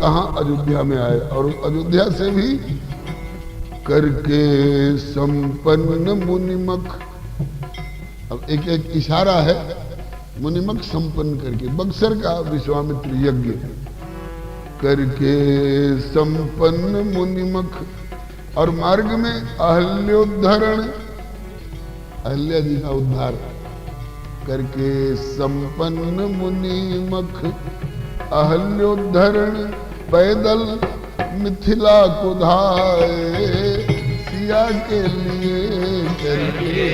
कहाँ अयोध्या में आए, और अयोध्या से भी करके संपन्न मुनिमख। अब एक एक इशारा है, मुनिमख संपन्न करके, बक्सर का विश्वामित्र यज्ञ करके संपन्न मुनिमख। और मार्ग में अहल्योद्धरण, अहल्या जी का उद्धार करके संपन्न मुनिमख। अहल्योद्धरण पैदल मिथिला को धाए, सिया के लिए करके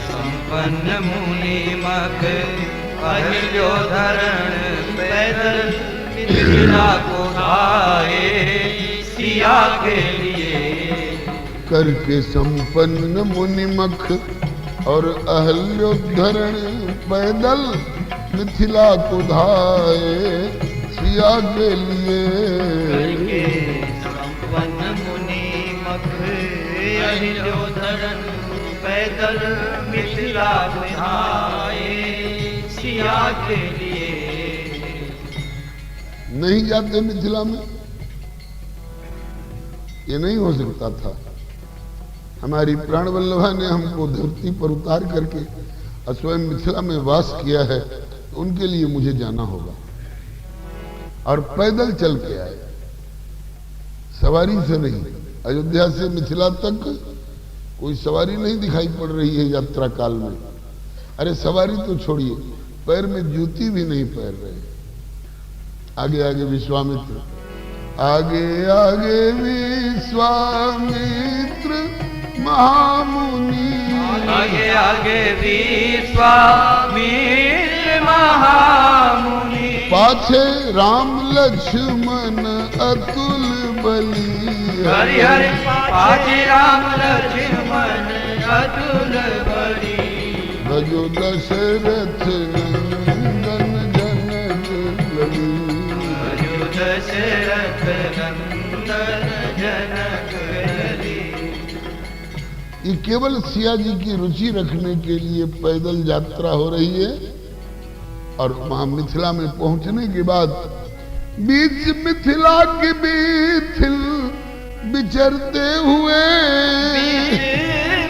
संपन्न मुनिमख। अहल्योद्धरण पैदल मिथिला को धाए, सिया के लिए करके संपन्न मुनिमख। और अहल्योद्धरण पैदल मिथिला को धाए, सिया के लिए करके संपन्न मुनिमख। अहल्योद्धरण पैदल मिथिला को धाए, सिया के लिए। नहीं जाते मिथिला में, ये नहीं हो सकता था। हमारी प्राण वल्लभा ने हमको धरती पर उतार करके स्वयं मिथिला में वास किया है, तो उनके लिए मुझे जाना होगा। और पैदल चल के आए, सवारी से नहीं। अयोध्या से मिथिला तक कोई सवारी नहीं दिखाई पड़ रही है यात्रा काल में। अरे सवारी तो छोड़िए, पैर में जूती भी नहीं पहन रहे। आगे आगे विश्वामित्र, आगे आगे विश्वामित्र महामुनि। आगे आगे विश्वामित्र महामुनि। पाछे राम लक्ष्मण अतुल बली। हरि हरि पाछे राम लक्ष्मण अतुल बली। भजो दशरथ नंदन जनक लली। भजो दशरथ नंदन जनक लली। ये केवल सिया जी की रुचि रखने के लिए पैदल यात्रा हो रही है। और वहां मिथिला में पहुंचने के बाद बीच मिथिला के बीथिल विचरते हुए,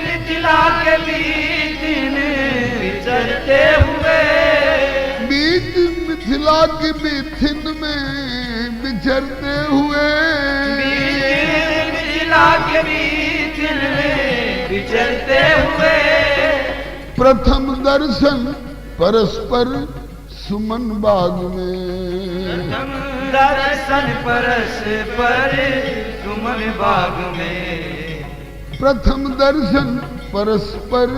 मिथिला के बीच विचरते हुए। बीच मिथिला के बीथिन में विचरते हुए, मिथिला के बीच विचरते हुए। प्रथम दर्शन परस्पर सुमन बाग में। प्रथम दर्शन परस्पर सुमन बाग में। प्रथम दर्शन परस्पर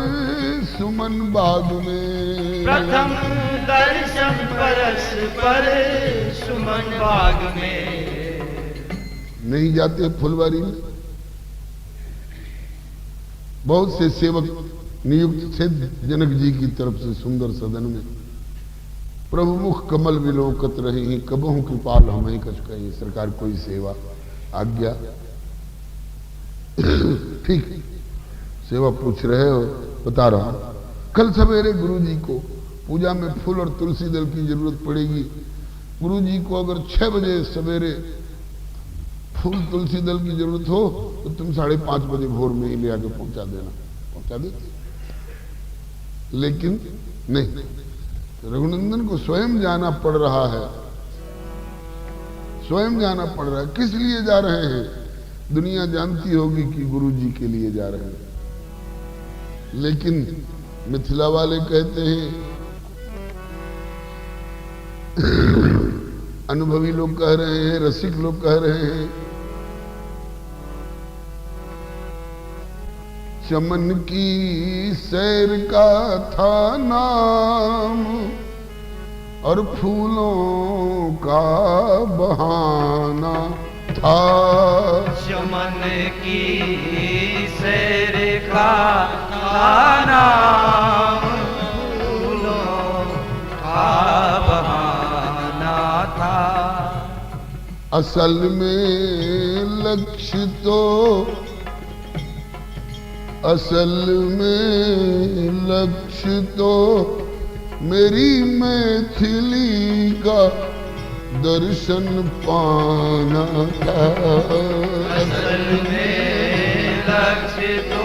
सुमन बाग में। प्रथम दर्शन परस्पर सुमन बाग में। नहीं जाते फुलवारी में, बहुत से सेवक नियुक्त थे जनक जी की तरफ से सुंदर सदन में। प्रभु मुख कमल विलोकत रही, कबहु कृपाल हम ही कछ कहीं। सरकार कोई सेवा आज्ञा। ठीक, सेवा पूछ रहे हो, बता रहा हूं। कल सवेरे गुरु जी को पूजा में फूल और तुलसी दल की जरूरत पड़ेगी। गुरु जी को अगर 6 बजे सवेरे फूल तुलसी दल की जरूरत हो तो तुम 5:30 बजे भोर में ही ले आके पहुंचा देना। पहुंचा देते, लेकिन नहीं, रघुनंदन को स्वयं जाना पड़ रहा है। स्वयं जाना पड़ रहा है। किस लिए जा रहे हैं? दुनिया जानती होगी कि गुरु जी के लिए जा रहे हैं, लेकिन मिथिला वाले कहते हैं, अनुभवी लोग कह रहे हैं, रसिक लोग कह रहे हैं, चमन की सैर का था नाम और फूलों का बहाना था। चमन की सैर का नाम फूलों का बहाना था। असल में लक्ष्य तो, असल में लक्ष्य तो मेरी मैथिली का दर्शन पाना था। असल में लक्ष्य तो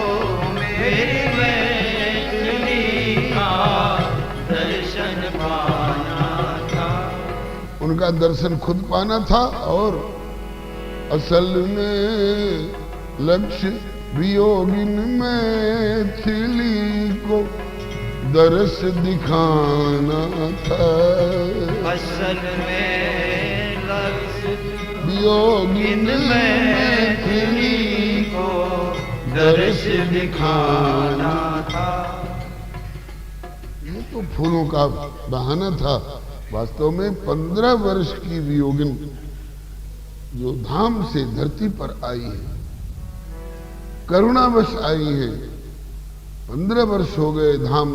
मेरी मैथिली का दर्शन पाना था। उनका दर्शन खुद पाना था और असल में लक्ष्य वियोगिन मैथिली को दर्श दिखाना था। असल में लक्ष्य वियोगिन मैथिली को दर्श दिखाना था। ये तो फूलों का बहाना था। वास्तव में 15 वर्ष की वियोगिन जो धाम से धरती पर आई है, करुणावश आई है। 15 वर्ष हो गए धाम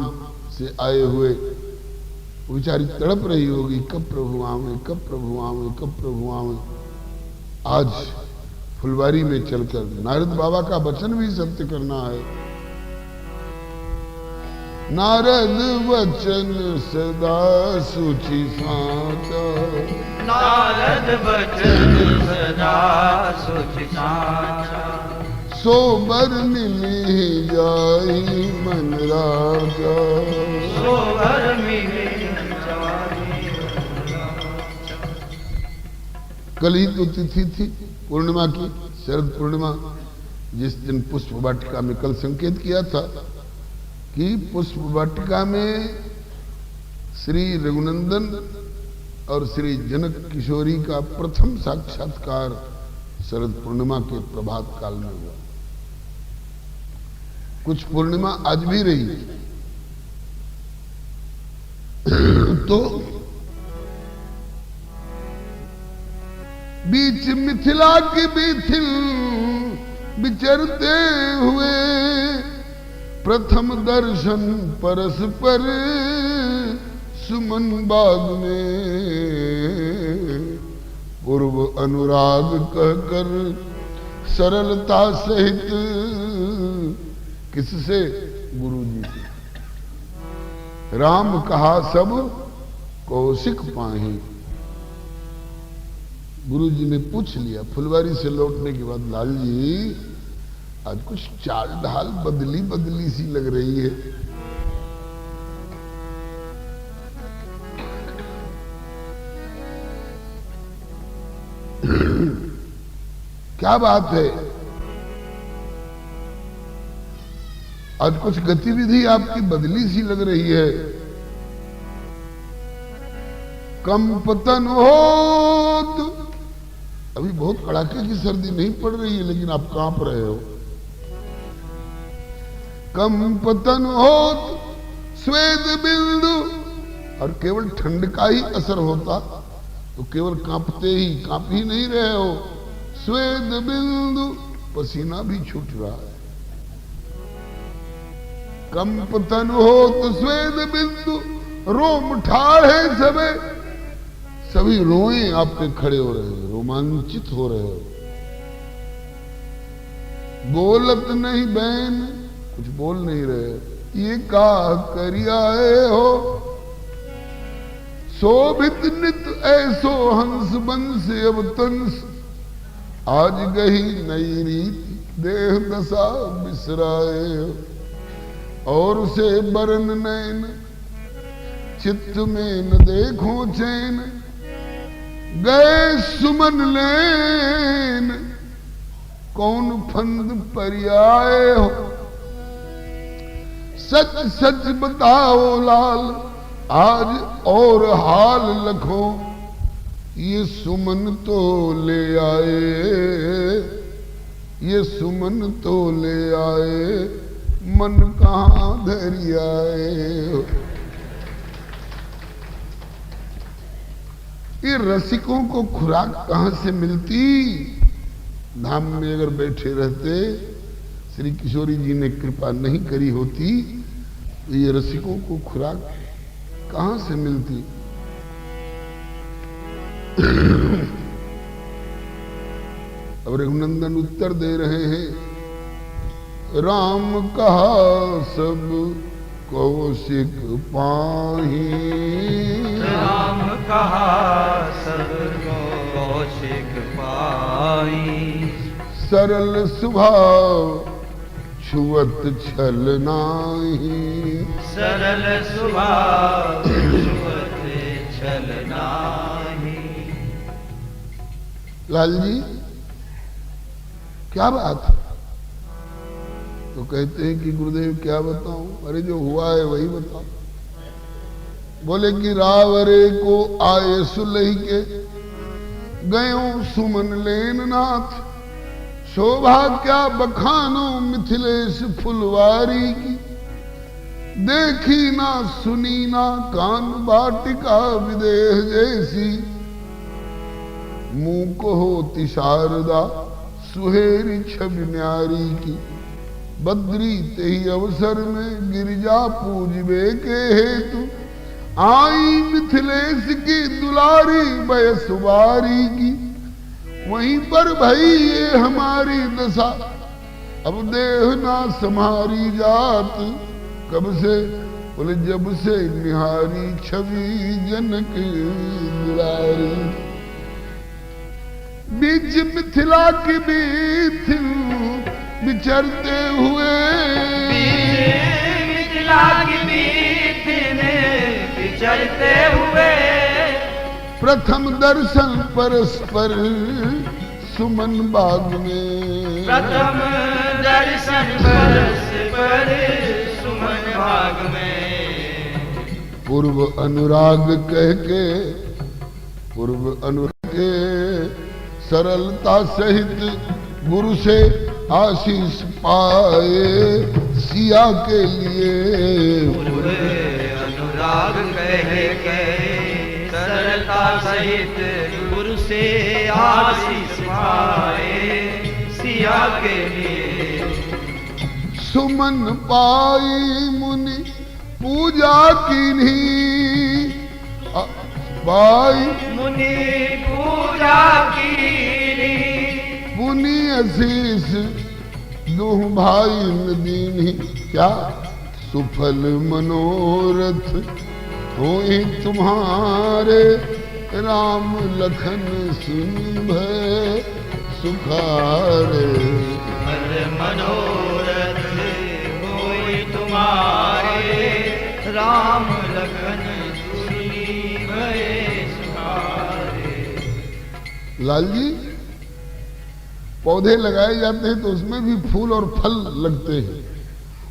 से आए हुए, वो बेचारी तड़प रही होगी, कब प्रभु आवे, कब प्रभु आवे, कब प्रभु आवे। आज फुलवारी में चलकर नारद बाबा का वचन भी सत्य करना है। नारद वचन सदा सुचि साचा, नारद वचन सदा सुचि साचा। सोबर मिली जाई मन राजा, सोबर मिली जाई मन राजा। कल ही तो तिथि थी पूर्णिमा की, शरद पूर्णिमा, जिस दिन पुष्प वाटिका में कल संकेत किया था कि पुष्प वाटिका में श्री रघुनंदन और श्री जनक किशोरी का प्रथम साक्षात्कार शरद पूर्णिमा के प्रभात काल में हुआ। कुछ पूर्णिमा आज भी रही। तो बीच मिथिला की बीथिल विचरते हुए प्रथम दर्शन परस्पर सुमन बाग में पूर्व अनुराग कहकर सरलता सहित, किससे? गुरु जी से। राम कहा सब कौशिक पाही। गुरु जी ने पूछ लिया फुलवारी से लौटने के बाद, लाल जी आज कुछ चाल ढाल बदली बदली सी लग रही है। क्या बात है? आज कुछ गतिविधि आपकी बदली सी लग रही है। कंपतन होत, अभी बहुत कड़ाके की सर्दी नहीं पड़ रही है लेकिन आप कांप रहे हो। कंपतन होत स्वेद बिंदु, और केवल ठंड का ही असर होता तो केवल कांपते ही, कांप ही नहीं रहे हो। स्वेद बिंदु, पसीना भी छूट रहा है। कंपतन होत स्वेद बिंदु, रोम ठाढ़े सबे, सभी रोए आपके खड़े हो रहे हो, रोमांचित हो रहे हो। बोलत नहीं बहन, कुछ बोल नहीं रहे। ये का करियाए हो, शोभित नित ऐसो हंस बंस अवतंस, आज गही नई रीति देह दशा बिसराए हो। और उसे बरन नैन चित्त में न देखो चैन, गए सुमन लेन कौन फंद परियाए हो। सच सच बताओ लाल आज और हाल लखो, ये सुमन तो ले आए, ये सुमन तो ले आए, मन कहाँ धरियाए। ये रसिकों को खुराक कहां से मिलती? धाम में अगर बैठे रहते, श्री किशोरी जी ने कृपा नहीं करी होती तो ये रसिकों को खुराक कहां से मिलती? अब रघुनंदन उत्तर दे रहे हैं, राम कहा सब कौशिक पाही, राम कहा सब नाई। सरल स्वभाव छुअत छल नाही। सरल स्वभाव छुअत छल नाही। लाल जी क्या बात है? तो कहते हैं कि गुरुदेव क्या बताऊं? अरे जो हुआ है वही बताओ। बोले कि रावरे को आए सुलही के गयो सुमन लेन नाथ। शोभा क्या बखानो मिथिलेश फुलवारी की। देखी ना सुनी ना कान बाटिका विदेह जैसी। मुंह को होती शारदा सुहेरी छवि न्यारी की। बद्री ते ही अवसर में गिरिजा पूजबे के हेतु। आई मिथिलेश की दुलारी बयसुबारी की। वहीं पर भई ये हमारी दशा। अब देह ना समारी जात। कब से? बोले जब से निहारी छवि जनक दुलारी। बीच मिथिला की बीच विचरते हुए। मिथिला की बीच में विचरते हुए। प्रथम दर्शन परस्पर सुमन बाग में। प्रथम दर्शन परस्पर सुमन बाग में। पूर्व अनुराग कह के पूर्व अनुराग के सरलता सहित गुरु से आशीष पाए सिया के लिए। पूर्व अनुराग कह के सरलता सहित गुरु से आशीष पाए सिया के लिए। सुमन पाई मुनि पूजा कीन्ही। पाई मुनि पूजा कीन्ही। पुनि आशीष दुह भाई दीन्ही। क्या? सुफल मनोरथ होई तुम्हारे। राम लखन सुन भय सुखारे। मनोरथ होई तुम्हारे। राम लखन सुनी भय सुखारे। लाल जी पौधे लगाए जाते हैं तो उसमें भी फूल और फल लगते हैं।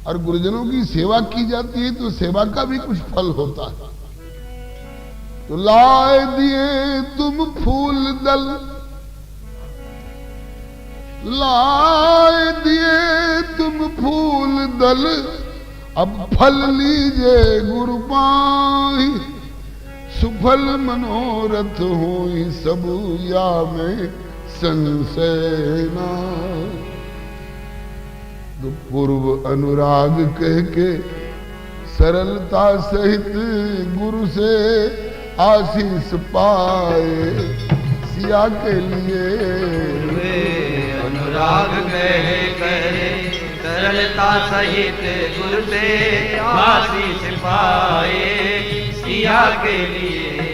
और गुरुजनों की सेवा की जाती है तो सेवा का भी कुछ फल होता है। तो लाए दिए तुम फूल दल। लाए दिए तुम फूल दल। अब फल लीजिए गुरु पाई। सुफल मनोरथ होई सब या में संशय ना। तो पूर्व अनुराग कह के सरलता सहित गुरु से आशीष पाए सिया के लिए। अनुराग कह करे सरलता सहित गुरु से आशीष पाए सिया के लिए।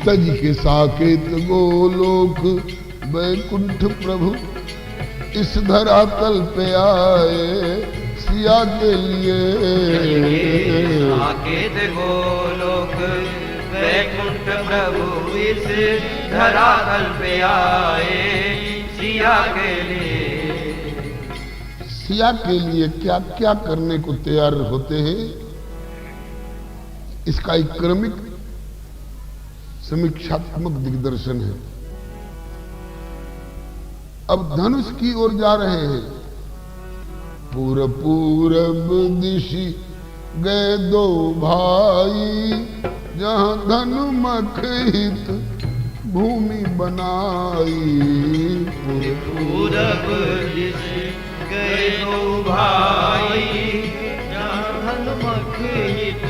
तज के साकेत गोलोक वैकुंठ प्रभु इस धरातल पे आए सिया के लिए। साकेत गोलोक वैकुंठ प्रभु इस धरातल पे आए सिया के लिए। सिया के लिए क्या क्या करने को तैयार होते हैं, इसका एक क्रमिक समीक्षात्मक दिग्दर्शन है। अब धनुष की ओर जा रहे हैं। पूरब दिशि गए दो भाई। जहां धनु मख हित भूमि बनाई। पूरब दिशि गए दो भाई। जहां धनु मख हित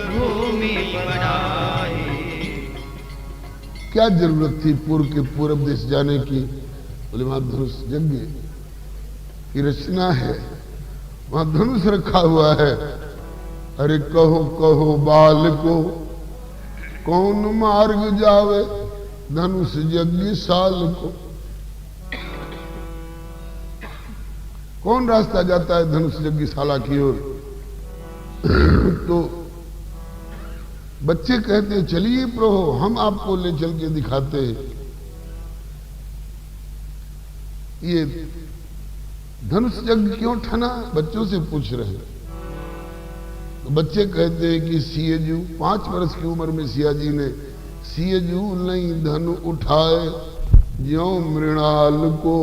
भूमि बनाई। क्या जरूरत थी पूर्व के पूरब दिश जाने की? बोले वहां धनुष यज्ञ की रचना है, वहां धनुष रखा हुआ है। अरे कहो कहो बाल को कौन मार्ग जावे। धनुष यज्ञ साल को कौन रास्ता जाता है धनुष यज्ञशाला की ओर? तो बच्चे कहते हैं चलिए प्रभु, हम आपको ले चल के दिखाते हैं। ये धनुष यज्ञ क्यों ठना, बच्चों से पूछ रहे हैं। तो बच्चे कहते हैं कि सियजू, 5 वर्ष की उम्र में सिया जी ने सियजू नहीं धनु उठाए, ज्यों मृणाल को,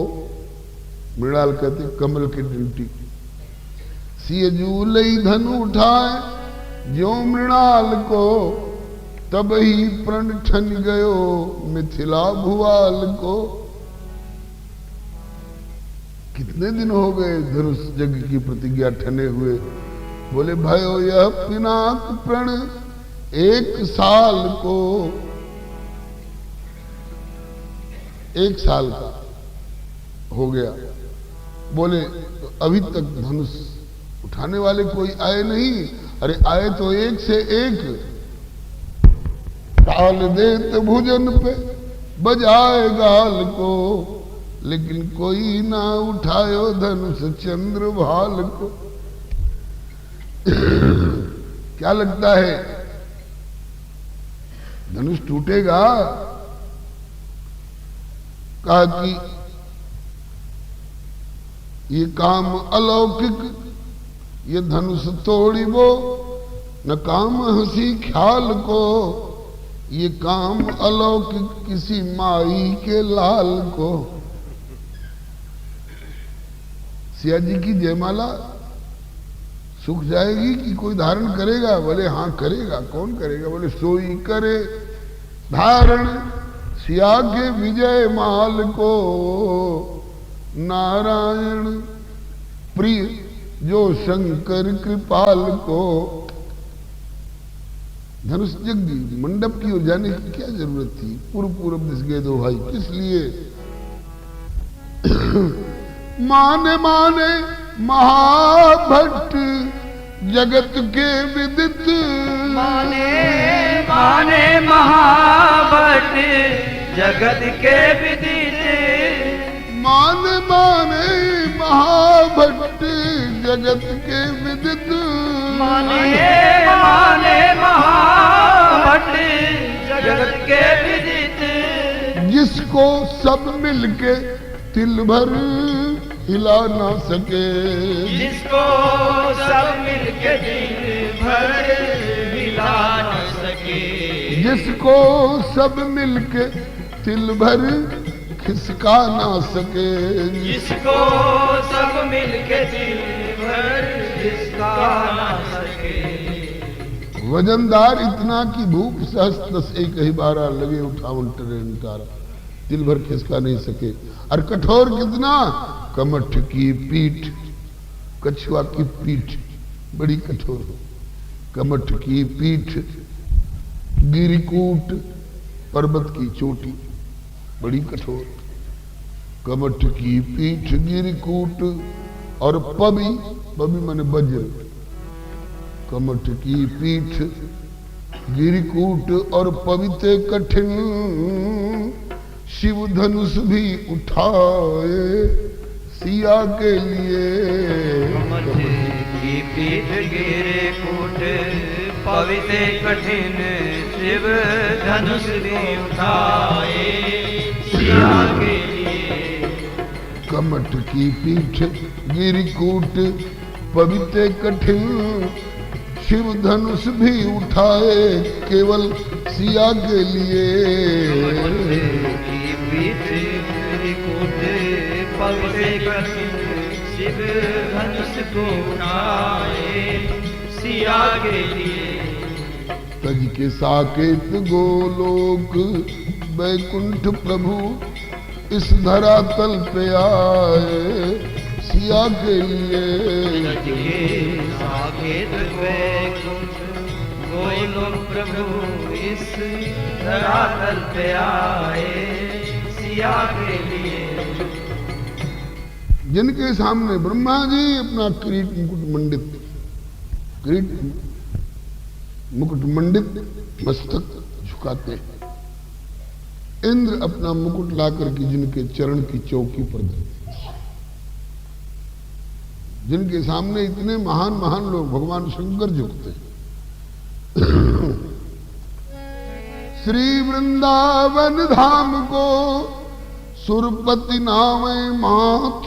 मृणाल कहते कमल की डंटी, सियजू लई धनु उठाए ज्यों मृणाल को, तब ही प्रण ठन गयो मिथिला भुआल को। कितने दिन हो गए धनुष यज्ञ की प्रतिज्ञा ठने हुए? बोले भयो यह पिनाक प्रण 1 साल को, 1 साल का हो गया। बोले तो अभी तक धनुष उठाने वाले कोई आए नहीं। अरे आए तो 1 से 1, ताल देत भुजन पे बजाए गाल को, लेकिन कोई ना उठायो धनुष चंद्र भाल को। क्या लगता है धनुष टूटेगा? कहा कि ये काम अलौकिक, ये धनुष तोड़ी वो न काम हंसी ख्याल को, ये काम अलौकिक किसी माई के लाल को। सिया जी की जयमाला सूख जाएगी कि कोई धारण करेगा? बोले हाँ करेगा। कौन करेगा? बोले सोई करे धारण सिया के विजय माल को, नारायण प्रिय जो शंकर कृपाल को। धनुष यज्ञ मंडप की ओर जाने की क्या जरूरत थी? पूर्व दिस गए दो भाई, किस लिए? माने माने महाभट्ट जगत के विदित, माने माने महाभट्ट जगत के विदित, माने माने महाभट्ट जगत के विदित, माने माने महाभट्ट जगत के विदित, जिसको सब मिलके तिल भर हिला ना सके, जिसको सब मिलके दिल भर हिला न सके, जिसको सब मिलके तिल भर खिसका ना सके, जिसको सब मिलके दिल भर खिसका न सके। वजनदार इतना कि भूख सहस 10 एक ही 12 लगे 58 ट्रेन तारा, तिल भर खिसका नहीं सके। और कठोर कितना? कमठ की पीठ, कछुआ की पीठ बड़ी कठोर हो, कमठ की पीठ, गिरिकूट पर्वत की चोटी बड़ी कठोर, कमठ की पीठ गिरिकूट और पबी, पबी माने वज्र, कमठ की पीठ गिरिकूट और पवित्र कठिन, शिव धनुष भी उठाए सिया के लिए। कमठ की पीठ गिरिकूट पवित्र कठिन, शिव धनुष भी उठाए सिया के लिए। कमठ की पीठ गिरिकूट पवित्र कठिन, शिव धनुष भी उठाए केवल सिया के लिए। पीठ गिरिकूट पवित्र कठिन, शिव धनुष को उठाए सिया के लिए। तज के साकेत गोलोक बैकुंठ प्रभु इस धरातल पे आए सिया के लिए। तज के साकेत बैकुंठ गोलोक प्रभु इस धरातल पे आए सिया के लिए। जिनके सामने ब्रह्मा जी अपना किरीट मुकुट मंडित, किरीट मुकुट मंडित मस्तक झुकाते हैं, इंद्र अपना मुकुट ला करके जिनके चरण की चौकी पर धरते, जिनके सामने इतने महान महान लोग भगवान शंकर झुकते हैं। श्री वृंदावन धाम को सुरपति नामे माथ,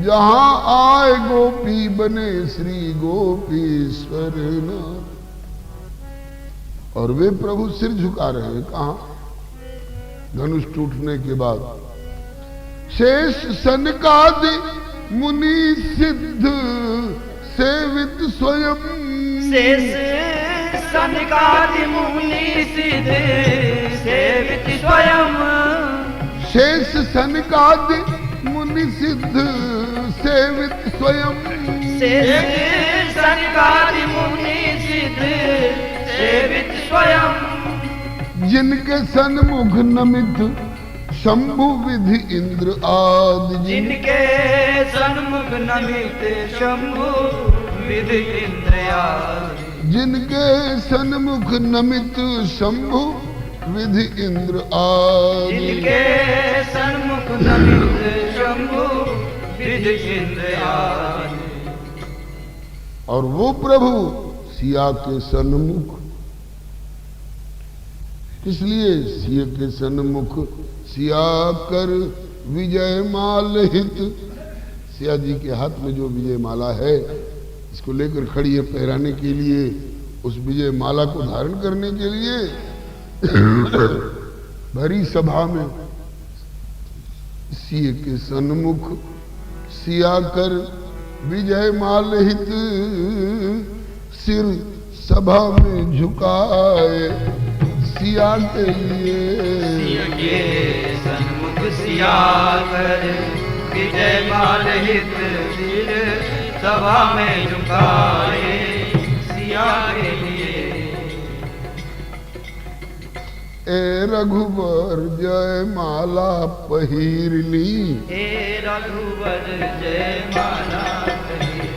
जहां आए गोपी बने श्री गोपीश्वर नाथ। और वे प्रभु सिर झुका रहे हैं कहां? धनुष टूटने के बाद शेष सनकादि मुनि सिद्ध सेवित स्वयं, शेष सनकादि मुनि सिद्ध सेवित स्वयं, शेष सनकादि मुनि सिद्ध सेवित स्वयं, शेष सनकादि मुनि सिद्ध सेवित स्वयं, जिनके सन्मुख नमित शंभु विधि इंद्र आदि, जिनके सन्मुख नमित शंभु विधि इंद्र आदि, जिनके सन्मुख नमित शंभु विधि इंद्र आदि, जिनके सन्मुख नमित शंभु विधि इंद्र आदि। और वो प्रभु सिया के सन्मुख, इसलिए सिया के सन्मुख सिया कर विजय माल हित। सिया जी के हाथ में जो विजय माला है, इसको लेकर खड़ी है पहराने के लिए, उस विजय माला को धारण करने के लिए भरी सभा में सिया के सन्मुख सिया कर विजय माल हित, सिर सभा में झुकाए सिया के लिए। सिया के सन्मुख सिया कर विजय माल हित, सिर सभा में झुकाए सिया के लिए। ए रघुवर जय माला पहिर ली, हे रघुवर जय माला पहिर,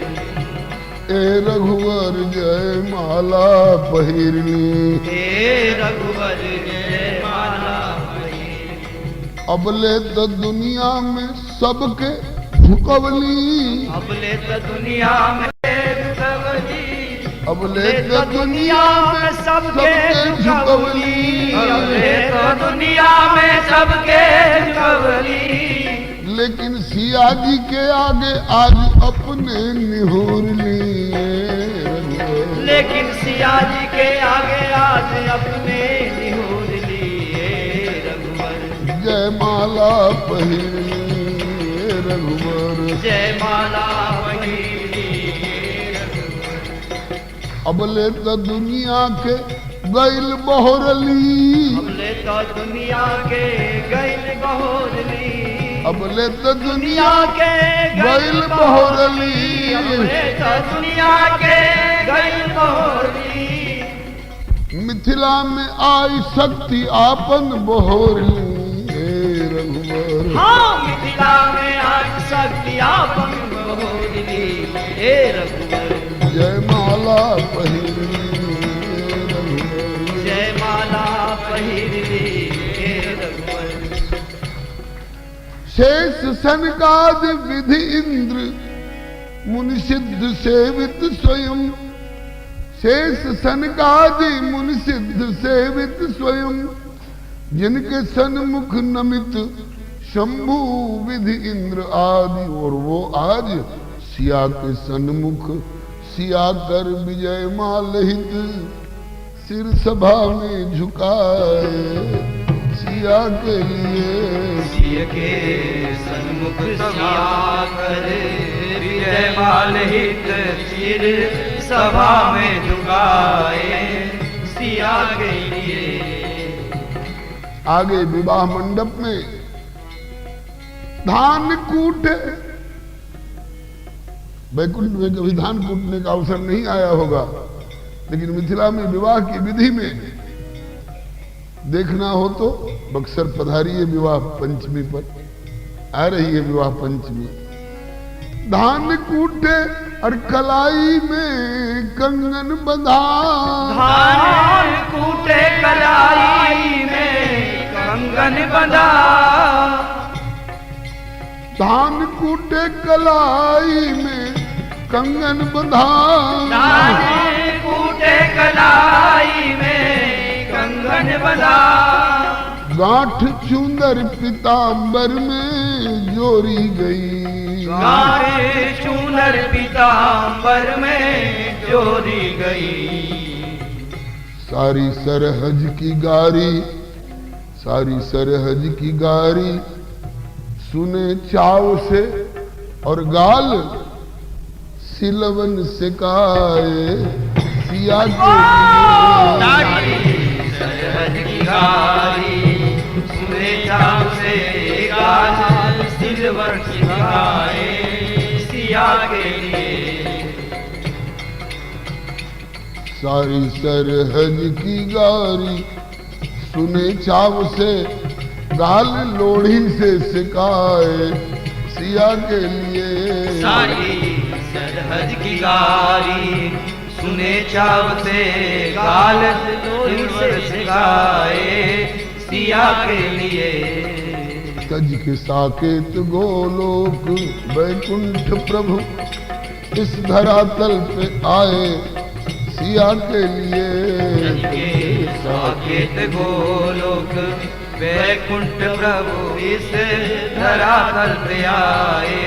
ए रघुवर जय माला पहिर ली, हे रघुवर जय माला पहिर, अबले तो दुनिया में सबके झुकवली, अबले तो दुनिया में झुकवली, अबले तो दुनिया में सबके झुकवली, अबले तो दुनिया में सबके झुकवली, लेकिन सिया जी के आगे आज अपने निहोर लिए। लेकिन सिया जी के आगे आज अपने निहोर लिए रघुवर। जय माला पहिर लिए रघुवर, जय माला पहिर अबले तो दुनिया के गैल बहोरली, अबले तो दुनिया के गैल बहोरली, अबले तो दुनिया के गैल बहोरली, अबले तो दुनिया के गैल बहोरली, मिथिला में आई शक्ति आपन बहोरली रघुवर। हाँ मिथिला में आज शक्ति आपन बहोरली हे रघुवर। जय माला पहिर ली रघुवर, जय माला पहिर ली हे रघुवर। शेष सनकाद विधि इंद्र मुनि सिद्ध सेवित स्वयं, शेष सनकादि मुनि सिद्ध सेवित स्वयं, जिनके सन्मुख नमित शंभु विधि इंद्र आदि। और वो आज सिया के सन्मुख सिया कर विजय माल हित, सिर सभा में झुकाए सिया के लिए। सिया के सन्मुख सिया कर विजय माल हित, सिर सभा में झुकाए सिया के लिए। आगे विवाह मंडप में धान कूटे, वैकुंठ में कभी धान कूटने का अवसर नहीं आया होगा, लेकिन मिथिला में विवाह की विधि में देखना हो तो बक्सर पधारिए विवाह पंचमी पर, आ रही है विवाह पंचमी। धान कूटे और कलाई में कंगन बंधा, धान कूटे कलाई में कंगन बंधा, धान कूटे कलाई में कंगन बंधा, दाने कूटे कलाई में कंगन बंधा, गांठ चुंदर पीतांबर में जोरी गई, गारे चूनर पीतांबर में जोरी गई। सारी सरहज की गारी, सारी सरहज की गारी सुने चाव से, और गाल सिलवन सिकाए सिया के सारी सरहद की गारी सुने चाव से, गाल सिलवर सिकाए सिया के लिए। सारी सरहद की गारी सुने चाव से, गाल लोढ़ी से सिकाए सिया के लिए। सारी सरहद की गारी सुने चाव से, गाल सिलवर सिकाए सिया के लिए। तज के साकेत गोलोक वैकुंठ प्रभु इस धरातल पे आए सिया के लिए। साकेत गोलोक वैकुंठ प्रभु इस धरातल पे आए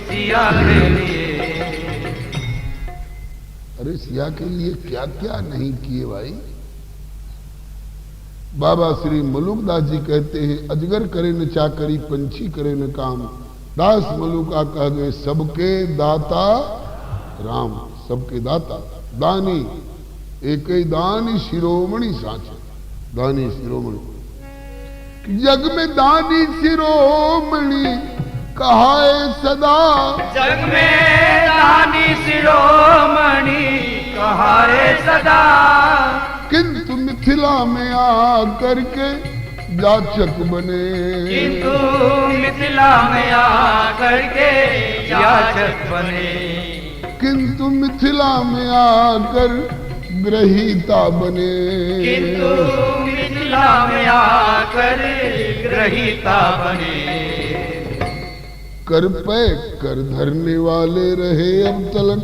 सिया के लिए। अरे सिया के लिए क्या क्या नहीं किए भाई। बाबा श्री मलुकदास जी कहते हैं, अजगर करे न चाकरी पंछी करे न काम, दास मलुका कह गए सबके दाता राम। सबके दाता दानी, एक ही दानी शिरोमणि साचे, दानी शिरोमणि। जग में दानी शिरोमणि कहाए सदा, जग में दानी शिरोमणि कहाए सदा। किंतु मिथिला में आकर के जाचक बने, किंतु मिथिला में आकर के जाचक बने। किंतु मिथिला में आकर ग्रहीता बने, किंतु मिथिला में आकर ग्रहीता बने। कर पे कर धरने वाले रहे अब तलक,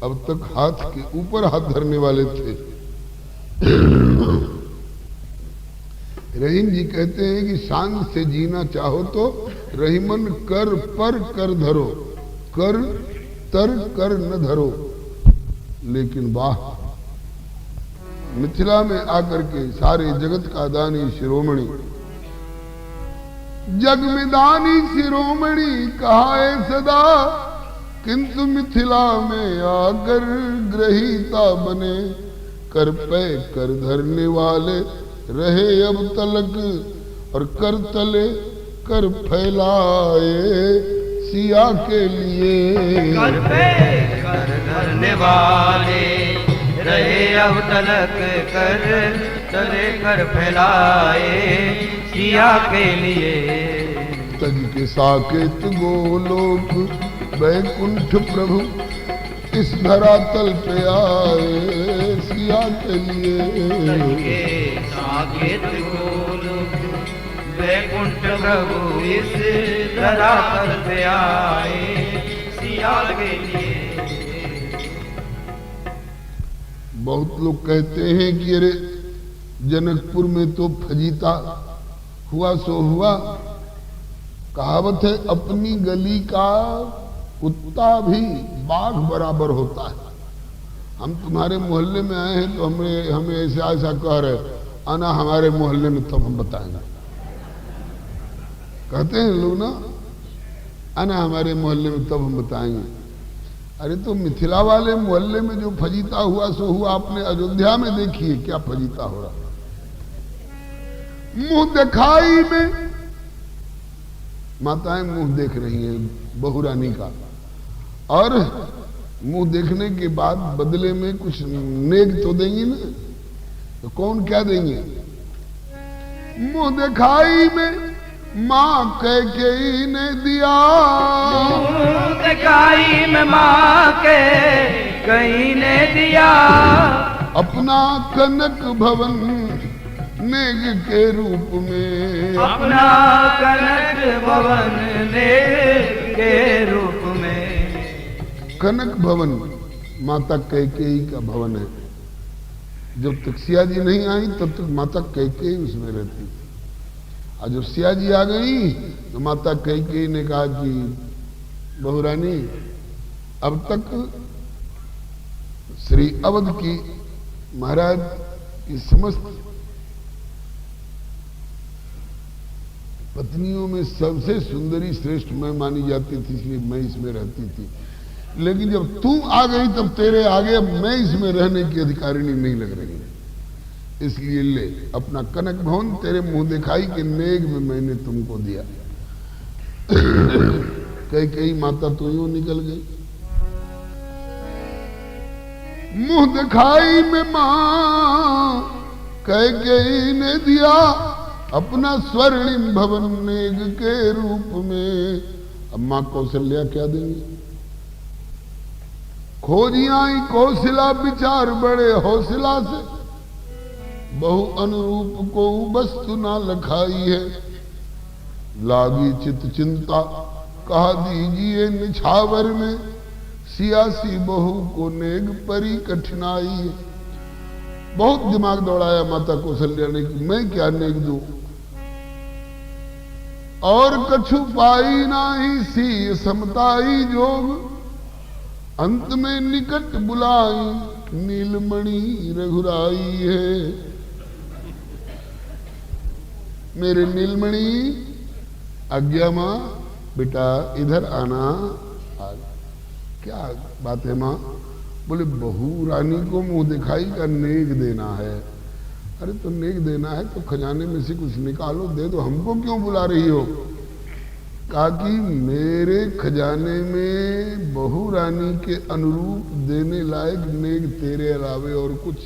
अब तक हाथ के ऊपर हाथ धरने वाले थे। रहीम जी कहते हैं कि शान से जीना चाहो तो रहीमन कर पर कर धरो, कर तर कर न धरो। लेकिन वाह, मिथिला में आकर के सारे जगत का दानी शिरोमणि, जग में दानी शिरोमणि कहाए सदा, किंतु मिथिला में आकर ग्रहीता बने। कर पे कर धरने वाले रहे अब तलक, और कर तले कर फैलाए सिया के लिए। कर पे कर धरने वाले रहे अब तलक, कर तले कर फैलाए सिया के लिए। तज के साकेत गोलोक वैकुंठ प्रभु इस धरातल पे आए सिया के लिए। साकेत गोलोक वैकुंठ प्रभु इस धरातल पे आए सिया के लिए। बहुत लोग कहते हैं कि अरे जनकपुर में तो फजीता हुआ सो हुआ। कहावत है, अपनी गली का कुत्ता भी बाघ बराबर होता है। हम तुम्हारे मोहल्ले में आए हैं तो हमें ऐसा ऐसा कह रहे, आना हमारे मोहल्ले में तब हम बताएंगे। कहते हैं लोग ना, आना हमारे मोहल्ले में तब हम बताएंगे। अरे तो मिथिला वाले मोहल्ले में जो फजीता हुआ सो हुआ, आपने अयोध्या में देखिए क्या फजीता हो रहा। मुंह दिखाई में माताएं मुंह देख रही हैं बहू रानी का, और मुंह देखने के बाद बदले में कुछ नेक तो देंगी ना। तो कौन क्या देंगे? मुंह दिखाई में माँ कैकेयी ने दिया, मुंह दिखाई में माँ के कहीं ने दिया। अपना कनक भवन नेग के रूप में, अपना कनक भवन नेग के रूप में। कनक भवन माता कैकेयी का भवन है। जब तक सिया जी नहीं आई तब तक माता कैकेयी उसमें रहती थी, और जब सिया जी आ गई तो माता कैकेयी ने कहा कि बहुरानी, अब तक श्री अवध की महाराज की समस्त पत्नियों में सबसे सुंदरी श्रेष्ठ मैं मानी जाती थी, इसलिए मैं इसमें रहती थी। लेकिन जब तू आ गई तब तेरे आगे अब मैं इसमें रहने की अधिकारिणी नहीं लग रही है, इसलिए ले अपना कनक भवन तेरे मुंह दिखाई के नेग में मैंने तुमको दिया। कई माता तो यूं निकल गई। मुंह दिखाई में मां कैकेयी ने दिया अपना स्वर्णिम भवन नेग के रूप में। अब मां कौशल्या क्या देंगी? खोजी आई कौशला विचार बड़े हौसला से, बहु अनुरूप को वस्तु ना लखाई है। लागी चित चिंता कहा दीजिए निछावर में, सियासी बहू को नेग परी कठिनाई है। बहुत दिमाग दौड़ाया माता कौशल्या ने कि मैं क्या नेग दूं, और कछु पाई नाही सी समताई जोग। अंत में निकट बुलाई नीलमणि रघुराई है। मेरे नीलमणि आज्ञा मां, बेटा इधर आना। क्या बात है मां? बोले बहू रानी को मुंह दिखाई का नेग देना है। अरे तो नेग देना है तो खजाने में से कुछ निकालो दे दो, हमको क्यों बुला रही हो? कहा कि मेरे खजाने में बहू रानी के अनुरूप देने लायक नेग तेरे अलावे और कुछ